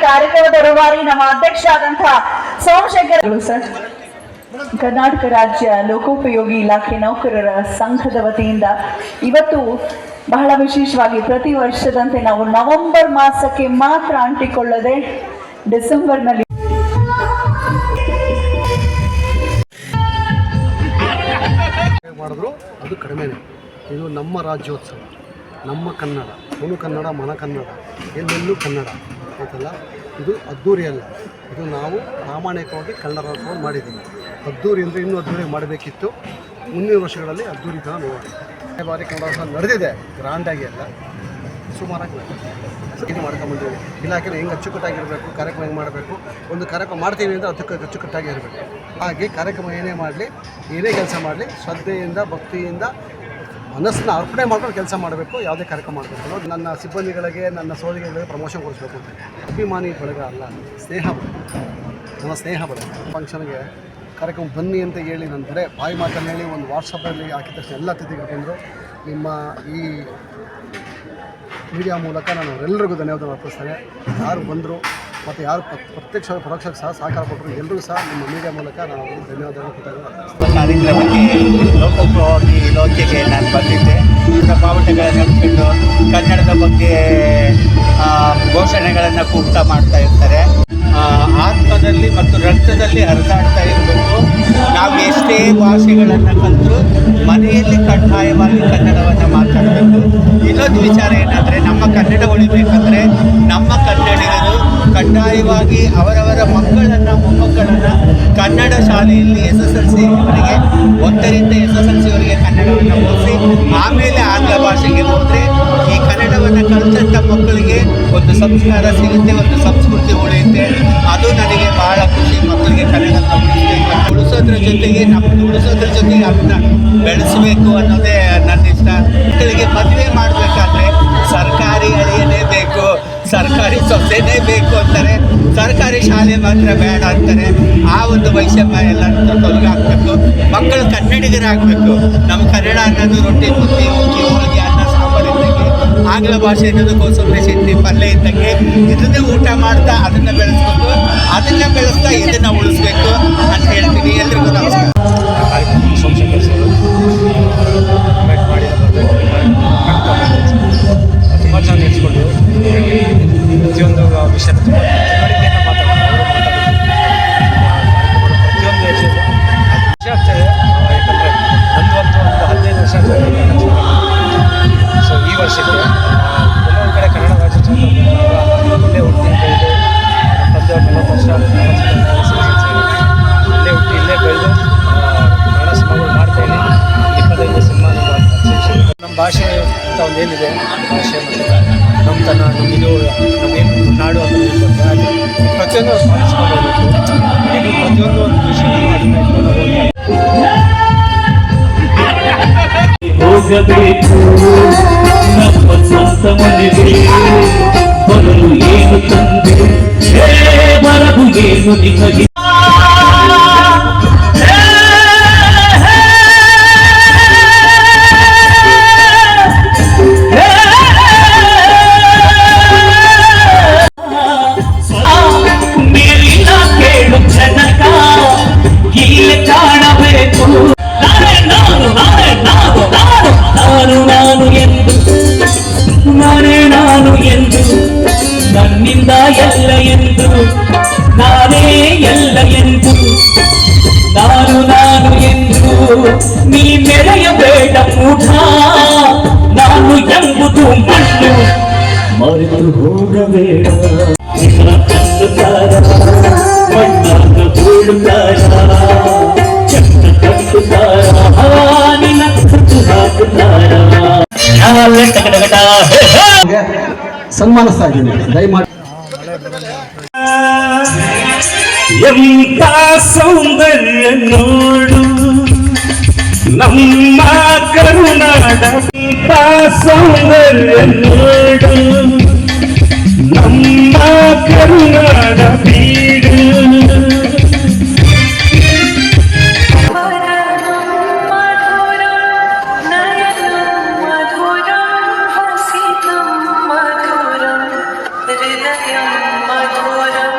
ಕಾರ್ಯಕ್ರಮದ ರೂವಾರಿ ನಮ್ಮ ಅಧ್ಯಕ್ಷ ಆದಂತಹ ಸೋಮಶೇಖರ್ ಸರ್, ಕರ್ನಾಟಕ ರಾಜ್ಯ ಲೋಕೋಪಯೋಗಿ ಇಲಾಖೆ ನೌಕರರ ಸಂಘದ ವತಿಯಿಂದ ಇವತ್ತು ಬಹಳ ವಿಶೇಷವಾಗಿ ಪ್ರತಿ ವರ್ಷದಂತೆ ನಾವು ನವೆಂಬರ್ ಮಾಸಕ್ಕೆ ಮಾತ್ರ ಅಂಟಿಕೊಳ್ಳದೆ ಡಿಸೆಂಬರ್ನಲ್ಲಿ ಮಾಡಿದ್ರು ಅದು ಕಡಿಮೆನೇ. ಇದು ನಮ್ಮ ರಾಜ್ಯೋತ್ಸವ, ನಮ್ಮ ಕನ್ನಡ, ತುಳು ಕನ್ನಡ, ಮನ ಕನ್ನಡ, ಎಲ್ಲೆಲ್ಲೂ ಕನ್ನಡ ಆಯ್ತಲ್ಲ. ಇದು ಅದ್ದೂರಿ ಅಲ್ಲ, ಇದು ನಾವು ಪ್ರಾಮಾಣಿಕವಾಗಿ ಕನ್ನಡ ರಾಜ್ಯೋತ್ಸವ ಮಾಡಿದ್ದೀವಿ. ಅದ್ದೂರಿ ಅಂದರೆ ಇನ್ನೂ ಅದ್ದೂರಿ ಮಾಡಬೇಕಿತ್ತು. ಮುಂದಿನ ವರ್ಷಗಳಲ್ಲಿ ಅದ್ದೂರಿ ಥರ ನೋಡಿ ಬಾರಿ ಕನ್ನಡ ರಾಜ್ಯೋತ್ಸವ ನಡೆದಿದೆ, ಗ್ರ್ಯಾಂಡಾಗಿ ಅಲ್ಲ, ಸುಮಾರಾಗಿ ಇದು ಮಾಡ್ಕೊಂಬಂದಿದ್ದೀವಿ. ಇಲಾಖೆ ಹೆಂಗೆ ಅಚ್ಚುಕಟ್ಟಾಗಿರಬೇಕು, ಕಾರ್ಯಕ್ರಮ ಹೆಂಗೆ ಮಾಡಬೇಕು, ಒಂದು ಕಾರ್ಯಕ್ರಮ ಮಾಡ್ತೀವಿ ಅಂದರೆ ಅದಕ್ಕೆ ಅಚ್ಚುಕಟ್ಟಾಗಿ ಇರಬೇಕು. ಹಾಗೆ ಕಾರ್ಯಕ್ರಮ ಏನೇ ಮಾಡಲಿ, ಏನೇ ಕೆಲಸ ಮಾಡಲಿ, ಶ್ರದ್ಧೆಯಿಂದ ಭಕ್ತಿಯಿಂದ ಮನಸ್ಸನ್ನ ಅರ್ಪಣೆ ಮಾಡ್ಕೊಂಡು ಕೆಲಸ ಮಾಡಬೇಕು. ಯಾವುದೇ ಕಾರ್ಯಕ್ರಮ ಮಾಡಬೇಕು. ನನ್ನ ಸಿಬ್ಬಂದಿಗಳಿಗೆ, ನನ್ನ ಸೋದರಿಗಳಿಗೆ ಪ್ರಮೋಷನ್ ಕೊಡಿಸ್ಬೇಕು ಅಂತ ಅಭಿಮಾನಿ ಬಳಗ ಅಲ್ಲ, ಸ್ನೇಹ ಬಳಗ, ನನ್ನ ಸ್ನೇಹ ಬಳಗ. ಫಂಕ್ಷನ್ಗೆ ಕಾರ್ಯಕ್ರಮ ಬನ್ನಿ ಅಂತ ಹೇಳಿ ನಾನು ಬರೇ ಬಾಯಿ ಮಾತನ್ನು ಹೇಳಿ ಒಂದು ವಾಟ್ಸಪ್ಪಲ್ಲಿ ಹಾಕಿದ ತಕ್ಷಣ ಎಲ್ಲ ಅತಿಥಿಗಳು ಬಂದರು. ನಿಮ್ಮ ಈ ಮೀಡಿಯಾ ಮೂಲಕ ನಾನು ಅವರೆಲ್ಲರಿಗೂ ಧನ್ಯವಾದ ಅರ್ಪಿಸ್ತೇನೆ. ಯಾರು ಬಂದರು ಮತ್ತು ಯಾರು ಪ್ರತ್ಯಕ್ಷ ಪರೋಕ್ಷಕ್ಕೆ ಸಹ ಸಹಕಾರ ಕೊಟ್ಟರು, ಎಲ್ಲರೂ ಸಹ ನಿಮ್ಮ ಮೀಡಿಯಾ ಮೂಲಕ ನಾನು ಅವರಿಗೆ ಧನ್ಯವಾದಗಳನ್ನು ಕಾರ್ಯಕ್ರಮಕ್ಕೆ ಲೋಕೋಪಯೋಗಿ ಇಲಾಖೆಗೆ ನಾನು ಬಂದಿದ್ದೆ. ಬಾವುಟಗಳನ್ನು ಇಟ್ಕೊಂಡು ಕನ್ನಡದ ಬಗ್ಗೆ ಘೋಷಣೆಗಳನ್ನು ಕೂಗ್ತಾ ಮಾಡ್ತಾ ಇರ್ತಾರೆ. ಆತ್ಮದಲ್ಲಿ ಮತ್ತು ರಕ್ತದಲ್ಲಿ ಹರಿದಾಡ್ತಾ ಇರಬೇಕು. ನಾವು ಎಷ್ಟೇ ಭಾಷೆಗಳನ್ನು ಕಲಿತರೂ ಮನೆಯಲ್ಲಿ ಕಡ್ಡಾಯವಾಗಿ ಕನ್ನಡವನ್ನು ಮಾತಾಡಬೇಕು. ಇನ್ನೊಂದು ವಿಚಾರ ಏನಂದರೆ, ನಮ್ಮ ಕನ್ನಡ ಉಳಿಬೇಕಂದ್ರೆ ನಮ್ಮ ಕನ್ನಡಿಗರು ಕಡ್ಡಾಯವಾಗಿ ಅವರವರ ಮಕ್ಕಳನ್ನು, ಮೊಮ್ಮಕ್ಕಳನ್ನು ಕನ್ನಡ ಶಾಲೆಯಲ್ಲಿ SSLC ಅವರಿಗೆ 1ರಿಂದ SSLCವರೆಗೆ ಕನ್ನಡವನ್ನು ಓದಿಸಿ ಆಮೇಲೆ ಆಂಗ್ಲ ಭಾಷೆಗೆ ಹೋದರೆ ಈ ಕನ್ನಡವನ್ನು ಕಲಿತಂಥ ಮಕ್ಕಳಿಗೆ ಒಂದು ಸಂಸ್ಕಾರ ಸಿಗುತ್ತೆ, ಒಂದು ಸಂಸ್ಕೃತಿ ಉಳಿಯುತ್ತೆ. ಅದು ನನಗೆ ಬಹಳ ಖುಷಿ. ಮಕ್ಕಳಿಗೆ ಕನ್ನಡವನ್ನು ಉಳಿಸೋದ್ರ ಜೊತೆಗೆ ಅದನ್ನ ಬೆಳೆಸಬೇಕು ಅನ್ನೋದೇ ನನ್ನ ಇಷ್ಟ. ಮಕ್ಕಳಿಗೆ ಮದುವೆ ಮಾಡಬೇಕಾದ್ರೆ ಸರ್ಕಾರಿ ಅಳಿಯನೇ ಬೇಕು, ಸರ್ಕಾರಿ ಸೊಸೆನೇ ಬೇಕು ಅಂತಾರೆ, ಸರ್ಕಾರಿ ಶಾಲೆ ಮಾತ್ರ ಬೇಡ ಅಂತಾರೆ. ಆ ಒಂದು ವೈಷಮ್ಯ ಎಲ್ಲ ತೊಲಗಾಗಬೇಕು. ಮಕ್ಕಳು ಕನ್ನಡಿಗರಾಗಬೇಕು. ನಮ್ಮ ಕನ್ನಡ ಅನ್ನೋದು ರೊಟ್ಟಿ, ಮುದ್ದೆ, ಹುಗ್ಗಿ, ಹೋಳಿಗೆ, ಅನ್ನ, ಸಾಂಬಾರು ಇದ್ದಂಗೆ, ಆಂಗ್ಲ ಭಾಷೆ ಅನ್ನೋದು ಕೋಸಂಬರಿ, ಚಟ್ನಿ, ಪಲ್ಯ ಇದ್ದಂಗೆ ಇದನ್ನೇ ಊಟ ಮಾಡ್ತಾ ಅದನ್ನು ಬೆಳೆಸ್ಬೇಕು. ಅದನ್ನು ಬೆಳೆಸ್ತಾ ಇದನ್ನು ಉಳಿಸ್ಬೇಕು ಅಂತ ಹೇಳ್ತೀನಿ. ಎಲ್ರಿಗೂ ನಮಸ್ಕಾರ. ಸೋಮಶೇಖರ್ ಸರ್ ಇನ್ವೈಟ್ ಮಾಡಿ ತುಂಬ ಚೆನ್ನಾಗಿ ನಡೆಸ್ಕೊಂಡು ಪ್ರತಿಯೊಂದು ವಿಷಯ ತುಂಬ ತಿಳುವಳಿಕೆಯನ್ನು ಮಾತಾಡೋದು ಪ್ರತಿಯೊಂದು ವಿಷಯ ಆಗ್ತದೆ. ಯಾಕಂದರೆ ಒಂದು 15 ವರ್ಷ ಸೊ ಈ ವರ್ಷಕ್ಕೆ ಕೆಲವೊಂದು ಕಡೆ ಕನ್ನಡ ರಾಜ್ಯೋತ್ಸವ ಇಲ್ಲೇ ಹುಟ್ಟಿ ಬೆಳೆದು ತಂದೆಯವ್ರು 40 ವರ್ಷ ಇಲ್ಲೇ ಹುಟ್ಟಿ ಇಲ್ಲೇ ಬೆಳೆದು ಕನ್ನಡ ಸಿನಿಮಾಗಳು ಮಾಡ್ತಾಯಿದ್ದೀನಿ. 25 ಸಿನಿಮಾ ನಮ್ಮ ಭಾಷೆ ಅಂತ ಒಂದು ಏನಿದೆ, ಭಾಷೆ ಮತ್ತು ನಮ್ಮತನ, ನಮ್ಮಿದು, ನಮ್ಮೇನು ನಾಡು ಅಂತ ಬರ್ತದೆ. ಅದು ಪ್ರತಿಯೊಂದು ಪಾಲಿಸ್ಕೊಂಡು ಹೋಗಬೇಕು. ಇದು ಪ್ರತಿಯೊಂದು ಒಂದು ವಿಷಯ ಅದನ್ನು ಇಟ್ಕೊಂಡು ಹೋಗಬೇಕು. ನಮ್ಮ ಸ್ವಂತ ಮನೆಗೆ ಬರಲು ಏನು ತಂದೆ, ಬರಲು ಏನು ನಿಮಗೆ ಮೇಲಿನ ಕೇಳು ಜನಕ ಇಲ್ಲಿ ಕಾಣಬೇಕು. ನಾನು ಎಂದು ನನ್ನಿಂದ ಎಲ್ಲ ಎಂದು, ನಾನೇ ಎಲ್ಲ ಎಂದು, ನಾನು ಎಂದು ನೀ ಮೆರೆಯಬೇಡ ಮೂಢ. ನಾನು ಎಂಬುದು ಮಣ್ಣು ಮರೆತು ಹೋಗಬೇಡ. ಕಟ್ಟುತ್ತಾರ ಮಣ್ಣಾಗ ಬೀಳುತ್ತಾರ, ಚಂದ ಕಟ್ಟುತ್ತಾರ, ನಿನ್ನ ಕಟ್ಟು ಹಾಕುತ್ತಾರ. ಸನ್ಮಾನಿಸ್ತಾ ಇದ್ದೀನಿ. ದಯಮಾಡಿ ಎಂತ ಸೌಂದರ್ಯ ನೋಡು ನಮ್ಮ ಕರುನಾಡ, ಎಂತ ಸೌಂದರ್ಯ ನೋಡು ನಮ್ಮ ಕರುನಾಡ ಬೀಡು. हृदयं मधुरं